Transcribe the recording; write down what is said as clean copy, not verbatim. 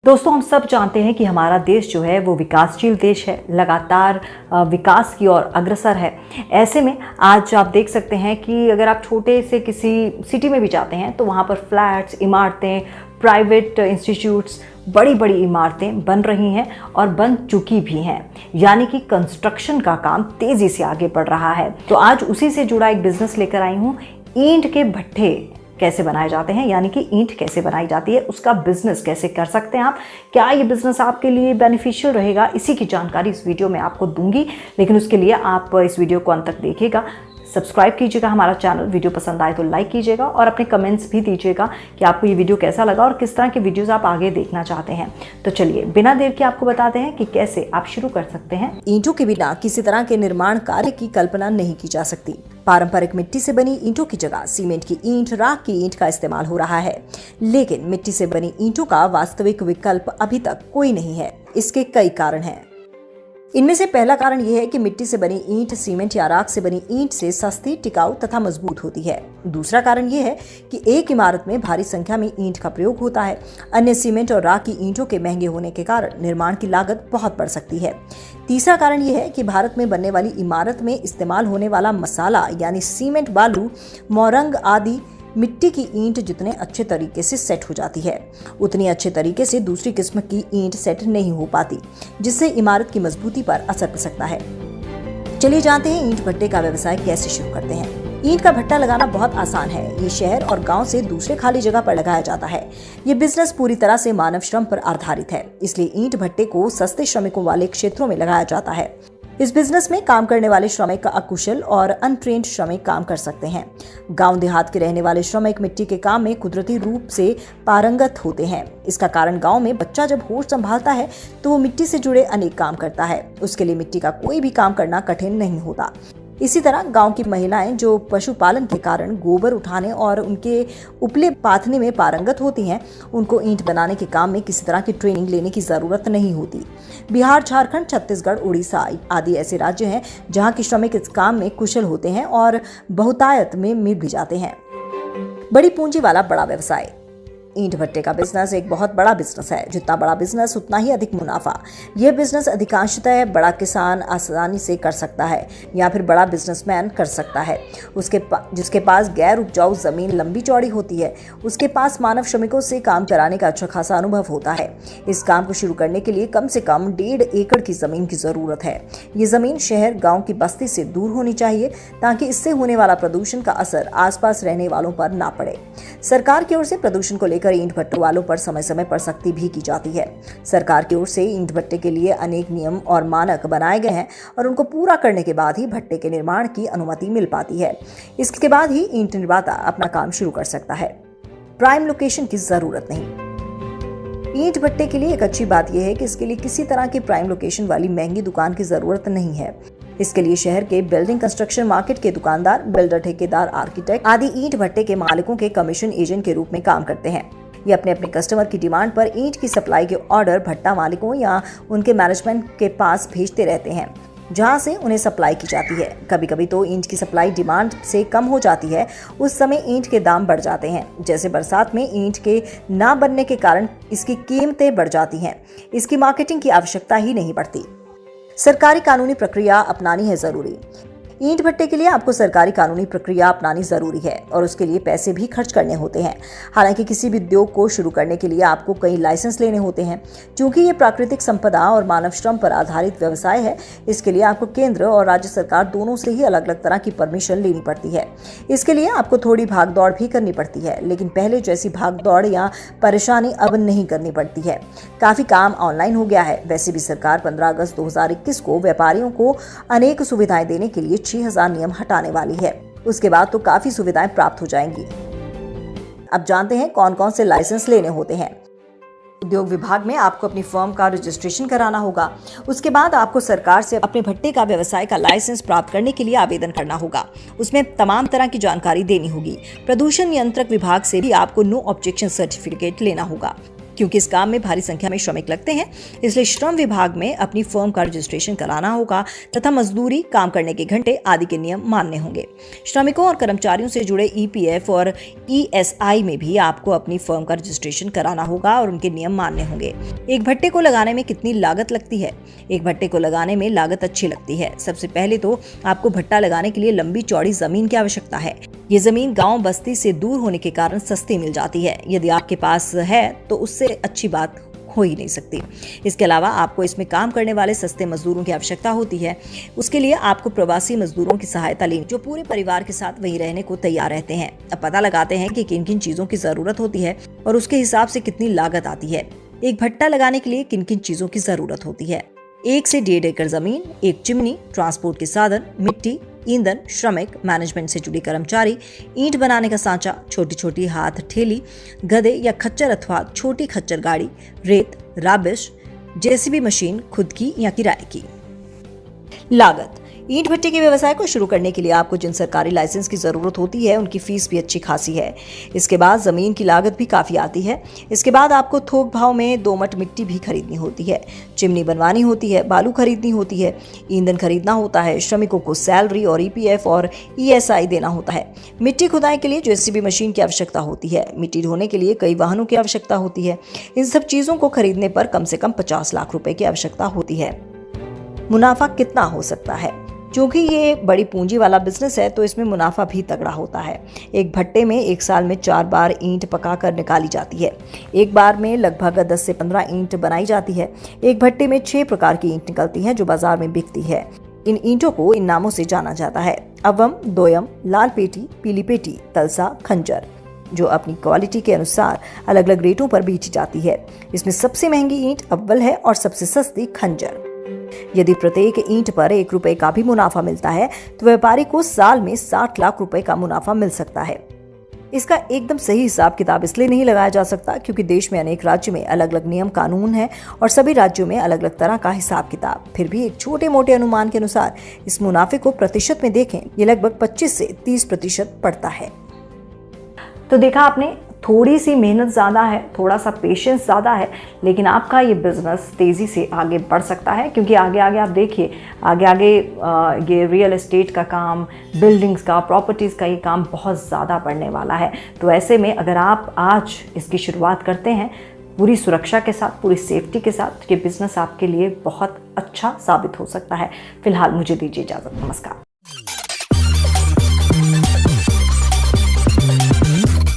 दोस्तों, हम सब जानते हैं कि हमारा देश जो है वो विकासशील देश है, लगातार विकास की ओर अग्रसर है। ऐसे में आज आप देख सकते हैं कि अगर आप छोटे से किसी सिटी में भी जाते हैं तो वहाँ पर फ्लैट्स, इमारतें, प्राइवेट इंस्टीट्यूट्स, बड़ी बड़ी इमारतें बन रही हैं और बन चुकी भी हैं, यानी कि कंस्ट्रक्शन का काम तेज़ी से आगे बढ़ रहा है। तो आज उसी से जुड़ा एक बिजनेस लेकर आई हूँ। ईंट के भट्ठे कैसे बनाए जाते हैं, यानी कि ईंट कैसे बनाई जाती है, उसका बिजनेस कैसे कर सकते हैं आप, क्या ये बिजनेस आपके लिए बेनिफिशियल रहेगा, इसी की जानकारी इस वीडियो में आपको दूंगी। लेकिन उसके लिए आप इस वीडियो को अंत तक देखिएगा, सब्सक्राइब कीजिएगा हमारा चैनल, वीडियो पसंद आए तो लाइक कीजिएगा और अपने कमेंट्स भी दीजिएगा कि आपको ये वीडियो कैसा लगा और किस तरह के वीडियोस आप आगे देखना चाहते हैं। तो चलिए बिना देर के आपको बताते हैं कि कैसे आप शुरू कर सकते हैं। ईंटों के बिना किसी तरह के निर्माण कार्य की कल्पना नहीं की जा सकती। पारंपरिक मिट्टी से बनी ईंटों की जगह सीमेंट की ईंट, राख की ईंट का इस्तेमाल हो रहा है, लेकिन मिट्टी से बनी ईंटों का वास्तविक विकल्प अभी तक कोई नहीं है। इसके कई कारण हैं। इनमें से पहला कारण यह है कि मिट्टी से बनी ईंट सीमेंट या राख से बनी ईंट से सस्ती, टिकाऊ तथा मजबूत होती है। दूसरा कारण यह है कि एक इमारत में भारी संख्या में ईंट का प्रयोग होता है। अन्य सीमेंट और राख की ईंटों के महंगे होने के कारण निर्माण की लागत बहुत बढ़ सकती है। तीसरा कारण यह है कि भारत में बनने वाली इमारत में इस्तेमाल होने वाला मसाला यानी सीमेंट, बालू, मोरंग आदि मिट्टी की ईंट जितने अच्छे तरीके से सेट हो जाती है, उतनी अच्छे तरीके से दूसरी किस्म की ईंट सेट नहीं हो पाती, जिससे इमारत की मजबूती पर असर पड़ सकता है। चलिए जानते हैं ईंट भट्टे का व्यवसाय कैसे शुरू करते हैं। ईंट का भट्टा लगाना बहुत आसान है। ये शहर और गांव से दूसरे खाली जगह पर लगाया जाता है। ये बिजनेस पूरी तरह से मानव श्रम पर आधारित है, इसलिए ईंट भट्टे को सस्ते श्रमिकों वाले क्षेत्रों में लगाया जाता है। इस बिजनेस में काम करने वाले श्रमिक अकुशल और अनट्रेन्ड श्रमिक काम कर सकते हैं। गांव देहात के रहने वाले श्रमिक मिट्टी के काम में कुदरती रूप से पारंगत होते हैं। इसका कारण गांव में बच्चा जब होश संभालता है तो वो मिट्टी से जुड़े अनेक काम करता है। उसके लिए मिट्टी का कोई भी काम करना कठिन नहीं होता। इसी तरह गांव की महिलाएं जो पशुपालन के कारण गोबर उठाने और उनके उपले पाथने में पारंगत होती हैं, उनको ईंट बनाने के काम में किसी तरह की ट्रेनिंग लेने की जरूरत नहीं होती। बिहार, झारखंड, छत्तीसगढ़, उड़ीसा आदि ऐसे राज्य हैं जहां के श्रमिक इस काम में कुशल होते हैं और बहुतायत में मिल भी जाते हैं। बड़ी पूंजी वाला बड़ा व्यवसाय। ईंट भट्टे का बिजनेस एक बहुत बड़ा बिजनेस है। जितना बड़ा बिजनेस उतना ही अधिक मुनाफा। यह बिजनेस अधिकांशतः बड़ा किसान आसानी से कर सकता है या फिर बड़ा बिजनेसमैन कर सकता है। जिसके पास गैर उपजाऊ जमीन लंबी चौड़ी होती है, उसके पास मानव श्रमिकों से काम कराने का अच्छा खासा अनुभव होता है। इस काम को शुरू करने के लिए कम से कम 1.5 एकड़ की जमीन की जरूरत है। ये जमीन शहर गाँव की बस्ती से दूर होनी चाहिए ताकि इससे होने वाला प्रदूषण का असर आसपास रहने वालों पर ना पड़े। सरकार की ओर से प्रदूषण को लेकर ईंट भट्टों वालों पर समय समय पर सख्ती भी की जाती है। सरकार की ओर से ईंट भट्टे के लिए अनेक नियम और मानक बनाए गए हैं और उनको पूरा करने के बाद ही भट्टे के निर्माण की अनुमति मिल पाती है। इसके बाद ही ईंट निर्माता अपना काम शुरू कर सकता है। प्राइम लोकेशन की जरूरत नहीं। ईंट भट्टे के लिए एक अच्छी बात यह है कि इसके लिए किसी तरह की प्राइम लोकेशन वाली महंगी दुकान की जरूरत नहीं है। इसके लिए शहर के बिल्डिंग कंस्ट्रक्शन मार्केट के दुकानदार, बिल्डर, ठेकेदार, आर्किटेक्ट आदि ईंट भट्टे के मालिकों के कमीशन एजेंट के रूप में काम करते हैं। ये अपने अपने कस्टमर की डिमांड पर ईंट की सप्लाई के ऑर्डर भट्टा मालिकों या उनके मैनेजमेंट के पास भेजते रहते हैं, जहां से उन्हें सप्लाई की जाती है। कभी कभी तो ईंट की सप्लाई डिमांड से कम हो जाती है। उस समय ईंट के दाम बढ़ जाते हैं। जैसे बरसात में ईंट के ना बनने के कारण इसकी कीमतें बढ़ जाती हैं। इसकी मार्केटिंग की आवश्यकता ही नहीं पड़ती। सरकारी कानूनी प्रक्रिया अपनानी है जरूरी। ईंट भट्टे के लिए आपको सरकारी कानूनी प्रक्रिया अपनानी जरूरी है और उसके लिए पैसे भी खर्च करने होते हैं। हालांकि किसी भी उद्योग को शुरू करने के लिए आपको कई लाइसेंस लेने होते हैं। क्योंकि ये प्राकृतिक संपदा और मानव श्रम पर आधारित व्यवसाय है, इसके लिए आपको केंद्र और राज्य सरकार दोनों से ही अलग अलग तरह की परमिशन लेनी पड़ती है। इसके लिए आपको थोड़ी भाग दौड़ भी करनी पड़ती है, लेकिन पहले जैसी भाग दौड़ या परेशानी अब नहीं करनी पड़ती है। काफी काम ऑनलाइन हो गया है। वैसे भी सरकार 15 अगस्त 2021 को व्यापारियों को अनेक सुविधाएं देने के लिए 6000 नियम हटाने वाली है। उसके बाद तो काफी सुविधाएं प्राप्त हो जाएंगी। अब जानते हैं कौन कौन से लाइसेंस लेने होते हैं। उद्योग विभाग में आपको अपनी फर्म का रजिस्ट्रेशन कराना होगा। उसके बाद आपको सरकार से अपने भट्टे का व्यवसाय का लाइसेंस प्राप्त करने के लिए आवेदन करना होगा। उसमें तमाम तरह की जानकारी देनी होगी। प्रदूषण नियंत्रक विभाग से भी आपको नो ऑब्जेक्शन सर्टिफिकेट लेना होगा। क्योंकि इस काम में भारी संख्या में श्रमिक लगते हैं, इसलिए श्रम विभाग में अपनी फर्म का रजिस्ट्रेशन कराना होगा तथा मजदूरी, काम करने के घंटे आदि के नियम मानने होंगे। श्रमिकों और कर्मचारियों से जुड़े ईपीएफ और ईएसआई में भी आपको अपनी फर्म का रजिस्ट्रेशन कराना होगा और उनके नियम मानने होंगे। एक भट्टे को लगाने में कितनी लागत लगती है? एक भट्टे को लगाने में लागत अच्छी लगती है। सबसे पहले तो आपको भट्टा लगाने के लिए लंबी चौड़ी जमीन की आवश्यकता है। ये जमीन गांव बस्ती से दूर होने के कारण सस्ती मिल जाती है। यदि आपके पास है तो उससे अच्छी बात हो ही नहीं सकती। इसके अलावा आपको इसमें काम करने वाले सस्ते मजदूरों की आवश्यकता होती है। उसके लिए आपको प्रवासी मजदूरों की सहायता लेनी, जो पूरे परिवार के साथ वहीं रहने को तैयार रहते हैं। अब पता लगाते हैं कि किन किन चीजों की जरूरत होती है और उसके हिसाब से कितनी लागत आती है। एक भट्टा लगाने के लिए किन किन चीजों की जरूरत होती है? 1 से 1.5 एकड़ जमीन, एक चिमनी, ट्रांसपोर्ट के साधन, मिट्टी, ईंधन, श्रमिक, मैनेजमेंट से जुड़े कर्मचारी, ईंट बनाने का सांचा, छोटी छोटी हाथ ठेली, गधे या खच्चर अथवा छोटी खच्चर गाड़ी, रेत, राबिश, जेसीबी मशीन खुद की या किराए की। लागत: ईंट भट्टे के व्यवसाय को शुरू करने के लिए आपको जिन सरकारी लाइसेंस की जरूरत होती है उनकी फीस भी अच्छी खासी है। इसके बाद जमीन की लागत भी काफी आती है। इसके बाद आपको थोक भाव में दोमट मिट्टी भी खरीदनी होती है, चिमनी बनवानी होती है, बालू खरीदनी होती है, ईंधन खरीदना होता है, श्रमिकों को सैलरी और ईपीएफ और ईएसआई देना होता है। मिट्टी खुदाई के लिए जेसीबी मशीन की आवश्यकता होती है। मिट्टी ढोने के लिए कई वाहनों की आवश्यकता होती है। इन सब चीजों को खरीदने पर कम से कम 50 लाख रुपए की आवश्यकता होती है। मुनाफा कितना हो सकता है? क्योंकि ये बड़ी पूंजी वाला बिजनेस है तो इसमें मुनाफा भी तगड़ा होता है। एक भट्टे में एक साल में 4 बार ईंट पकाकर निकाली जाती है। एक बार में लगभग 10 से 15 ईंट बनाई जाती है। एक भट्टे में 6 प्रकार की ईंट निकलती हैं जो बाजार में बिकती है। इन ईंटों को इन नामों से जाना जाता है: अवम, दोयम, लाल पेटी, पीली पेटी, तलसा, खंजर, जो अपनी क्वालिटी के अनुसार अलग अलग रेटों पर बेची जाती है। इसमें सबसे महंगी ईंट अव्वल है और सबसे सस्ती खंजर। यदि प्रत्येक ईंट पर 1 रुपए का भी मुनाफा मिलता है तो व्यापारी को साल में 60 लाख रुपए का मुनाफा मिल सकता है। इसका एकदम सही हिसाब किताब इसलिए नहीं लगाया जा सकता क्योंकि देश में अनेक राज्य में अलग अलग नियम कानून हैं और सभी राज्यों में अलग अलग तरह का हिसाब किताब। फिर भी एक छोटे मोटे अनुमान के अनुसार इस मुनाफे को प्रतिशत में देखें, ये लगभग 25 से 30% पड़ता है। तो देखा आपने, थोड़ी सी मेहनत ज़्यादा है, थोड़ा सा पेशेंस ज़्यादा है, लेकिन आपका ये बिज़नेस तेज़ी से आगे बढ़ सकता है। क्योंकि आगे आगे आप देखिए, आगे आगे ये रियल एस्टेट का काम, बिल्डिंग्स का, प्रॉपर्टीज़ का ये काम बहुत ज़्यादा बढ़ने वाला है। तो ऐसे में अगर आप आज इसकी शुरुआत करते हैं पूरी सुरक्षा के साथ, पूरी सेफ्टी के साथ, ये बिज़नेस आपके लिए बहुत अच्छा साबित हो सकता है। फिलहाल मुझे दीजिए इजाज़त। नमस्कार।